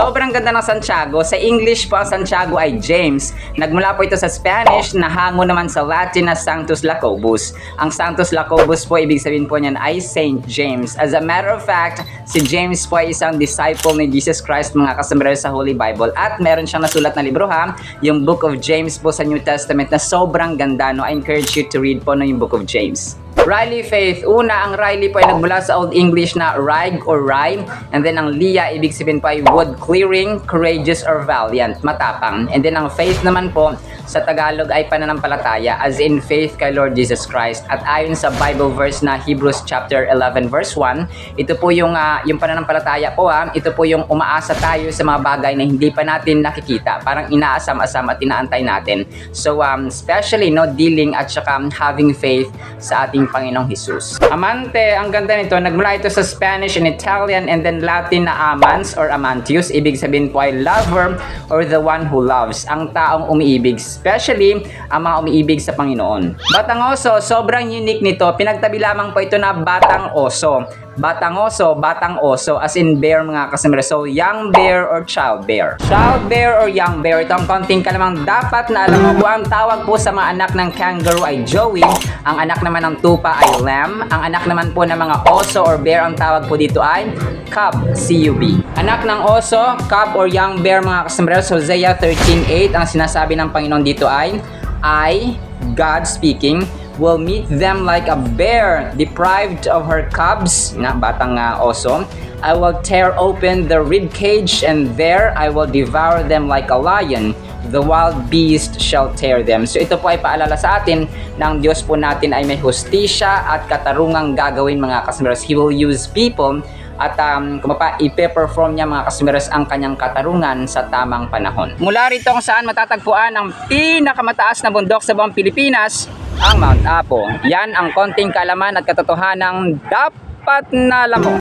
Sobrang ganda ng Santiago. Sa English po ang Santiago ay James. Nagmula po ito sa Spanish na hango naman sa Latin na Sanctus Lacobus. Ang Sanctus Lacobus po, ibig sabihin po niyan ay Saint James. As a matter of fact, si James po ay isang disciple ni Jesus Christ, mga kasambero sa Holy Bible. At meron siyang nasulat na libro ha, yung Book of James po sa New Testament na sobrang ganda. No? I encourage you to read po no, yung Book of James. Riley Faith. Una, ang Riley po ay nagmula sa Old English na rig or rye. And then ang Leah, ibig sabihin po ay wood clearing, courageous or valiant, matapang. And then ang Faith naman po, sa Tagalog ay pananampalataya, as in faith kay Lord Jesus Christ. At ayon sa Bible verse na Hebrews chapter 11 verse 1, ito po yung pananampalataya po ito po yung umaasa tayo sa mga bagay na hindi pa natin nakikita. Parang inaasam-asam at inaantay natin. So, especially, no, dealing at saka having faith sa ating Panginoong Jesus. Amante, ang ganda nito. Nagmula ito sa Spanish and Italian and then Latin na amans or amantius. Ibig sabihin po ay lover or the one who loves. Ang taong umiibig. Especially, ang mga umiibig sa Panginoon. Batang oso, sobrang unique nito. Pinagtabi lamang po ito na batang oso. Batang oso, as in bear mga kasambero. So, young bear or child bear. Child bear or young bear, ito ang konting kalamang dapat na alam mo po. Ang tawag po sa mga anak ng kangaroo ay joey. Ang anak naman ng tupa ay lamb. Ang anak naman po ng mga oso or bear, ang tawag po dito ay cub, C-U-B. Anak ng oso, cub or young bear mga kasambero. So, Hosea 13:8, ang sinasabi ng Panginoon dito ay, I, God speaking, will meet them like a bear deprived of her cubs, na batang oso. I will tear open the rib cage and there I will devour them like a lion. The wild beast shall tear them. So ito po ay paalala sa atin ng Diyos po natin ay may hustisya at katarungang gagawin mga kasambers. He will use people at ipe-perform niya mga kasambers ang kanyang katarungan sa tamang panahon. Mula rito kung saan matatagpuan ang pinakamataas na bundok sa buong Pilipinas, ang Mount Apo. Yan ang konting kaalaman at katotohanang dapat na alam mo.